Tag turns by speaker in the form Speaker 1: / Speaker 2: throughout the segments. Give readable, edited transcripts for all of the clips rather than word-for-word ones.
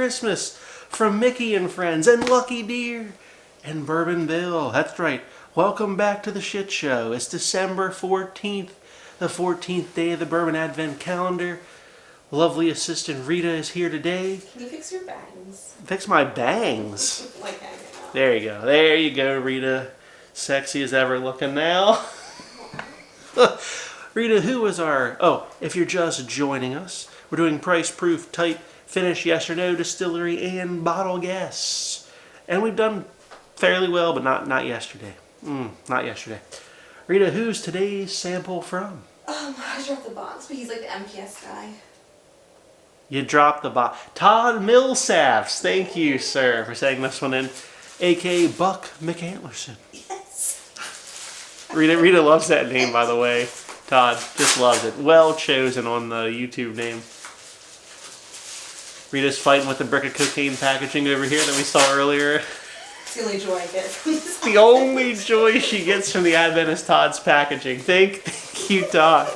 Speaker 1: Christmas from Mickey and Friends and Lucky Deer and Bourbon Bill. That's right. Welcome back to the shit show. It's December 14th, the 14th day of the Bourbon Advent Calendar. Lovely assistant Rita is here today.
Speaker 2: Can you fix your bangs?
Speaker 1: Fix my bangs?
Speaker 2: Like hanging out.
Speaker 1: There you go. There you go, Rita. Sexy as ever looking now. Rita, who is our... Oh, if you're just joining us, we're doing price, proof, type, finish, yes or no, distillery, and bottle guess. And we've done fairly well, but not yesterday. Not yesterday. Rita, who's today's sample from?
Speaker 2: I dropped the box, but he's like the MPS guy.
Speaker 1: You dropped the box. Todd Millsaps. Thank you, sir, for saying this one in. A.K.A. Buck McAntlerson.
Speaker 2: Yes.
Speaker 1: Rita loves that name, by the way. Todd just loves it. Well chosen on the YouTube name. Rita's fighting with the brick of cocaine packaging over here that we saw earlier.
Speaker 2: It's the only joy I get from this.
Speaker 1: The only joy she gets from the Advent is Todd's packaging. Thank you, Todd.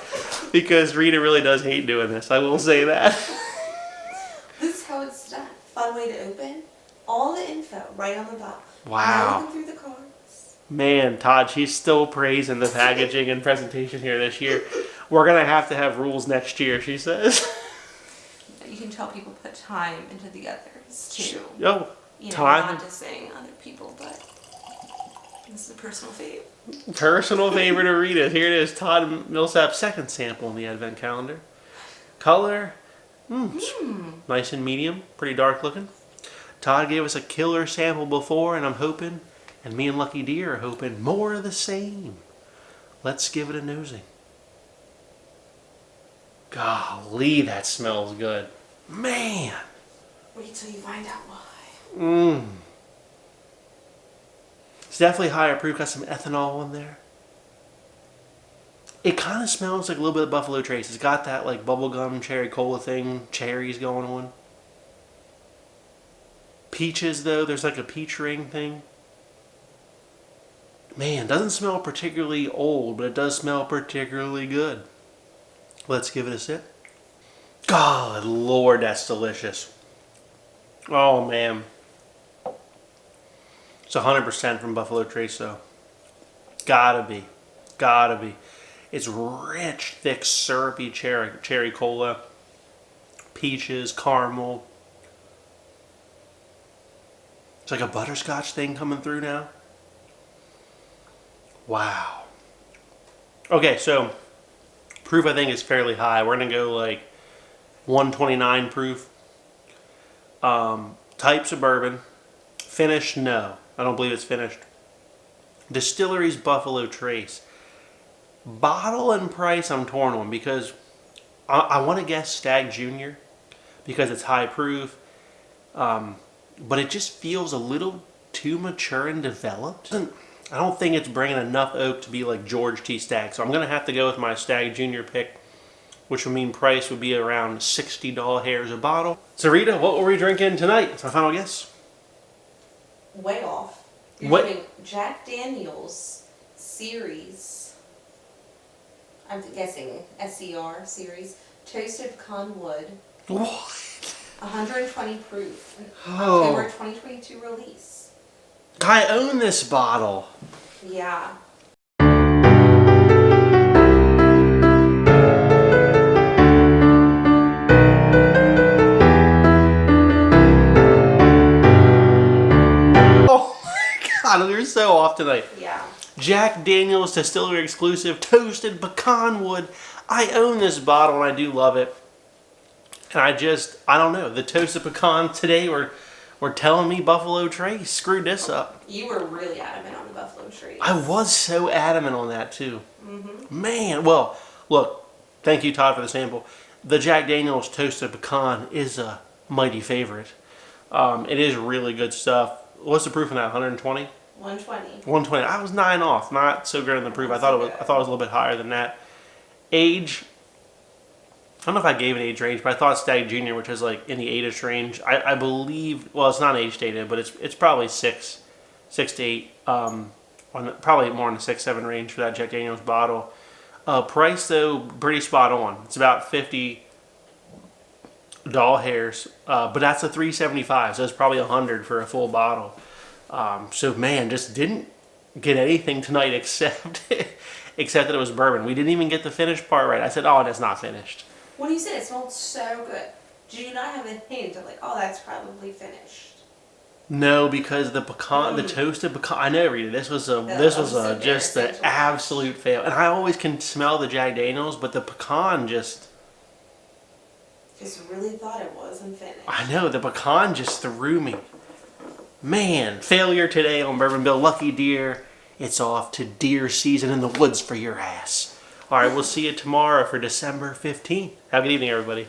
Speaker 1: Because Rita really does hate doing this. I will say that.
Speaker 2: This is how it's done. Fun way to open. All the info right on the bottom.
Speaker 1: Wow.
Speaker 2: Looking through the cards.
Speaker 1: Man, Todd, she's still praising the packaging and presentation here this year. We're going to have rules next year, she says.
Speaker 2: You can tell people put time into the others, too.
Speaker 1: Oh,
Speaker 2: You know,
Speaker 1: time.
Speaker 2: not just saying other people, but this is a personal fave.
Speaker 1: Personal favorite of Rita's. Here it is, Todd Millsap's second sample in the Advent Calendar. Color, nice and medium, pretty dark looking. Todd gave us a killer sample before, and I'm hoping, and me and Lucky Deer are hoping, more of the same. Let's give it a nosing. Golly, that smells good. Man.
Speaker 2: Wait till you find out why.
Speaker 1: It's definitely higher proof, got some ethanol in there. It kind of smells like a little bit of Buffalo Trace. It's got that like bubblegum cherry cola thing, cherries going on. Peaches though, there's like a peach ring thing. Man, doesn't smell particularly old, but it does smell particularly good. Let's give it a sip. God, Lord, that's delicious. Oh man. It's 100% from Buffalo Trace though. Gotta be. It's rich, thick, syrupy cherry cola, peaches, caramel. It's like a butterscotch thing coming through now. Wow. Okay, so proof I think is fairly high. We're gonna go like 129 proof. Types of bourbon. Finish, no. I don't believe it's finished. Distillery's Buffalo Trace. Bottle and price I'm torn on because I want to guess Stag Junior because it's high proof. But it just feels a little too mature and developed. I don't think it's bringing enough oak to be like George T. Stag. So I'm going to have to go with my Stag Junior pick, which would mean price would be around $60 hairs a bottle. So Rita, what were we drinking tonight? That's my final guess.
Speaker 2: Way off. You're
Speaker 1: What?
Speaker 2: doing Jack Daniel's series. I'm guessing SCR series. Toasted Pecan Wood.
Speaker 1: What?
Speaker 2: 120 proof.
Speaker 1: Oh.
Speaker 2: October 2022 release.
Speaker 1: I own this bottle.
Speaker 2: Yeah.
Speaker 1: Oh my God, they're so off tonight.
Speaker 2: Yeah.
Speaker 1: Jack Daniel's Distillery exclusive Toasted Pecan Wood. I own this bottle and I do love it. And I don't know. The Toasted Pecan today were telling me Buffalo Trace. Screwed this up.
Speaker 2: You were really adamant on the Buffalo Trace.
Speaker 1: I was so adamant on that too. Man, well, look, thank you Todd for the sample. The Jack Daniel's Toasted Pecan is a mighty favorite. It is really good stuff. What's the proof on that? 120?
Speaker 2: 120.
Speaker 1: 120. I was 9 off. Not so good in the proof. I thought it was a little bit higher than that. Age. I don't know if I gave an age range, but I thought Stag Junior, which is like in the 8-ish range. I believe. Well, it's not age dated, but it's probably 6 to 8. Probably more in the 6-7 range for that Jack Daniel's bottle. Price though, pretty spot on. It's about 50 doll hairs, but that's a $3.75, so it's probably $100 for a full bottle. So man, just didn't get anything tonight except except that it was bourbon. We didn't even get the finished part right. I said, "Oh, and it's not finished."
Speaker 2: When you said it smelled so good, did you not have a hint of like, oh, that's probably finished?
Speaker 1: No, because the pecan, the toasted pecan. I know, Rita. This was just the absolute fail. And I always can smell the Jack Daniels, but the pecan just
Speaker 2: really thought it wasn't finished.
Speaker 1: I know, the pecan just threw me. Man, failure today on Bourbon Bill. Lucky deer, it's off to deer season in the woods for your ass. All right, we'll see you tomorrow for December 15th. Have a good evening, everybody.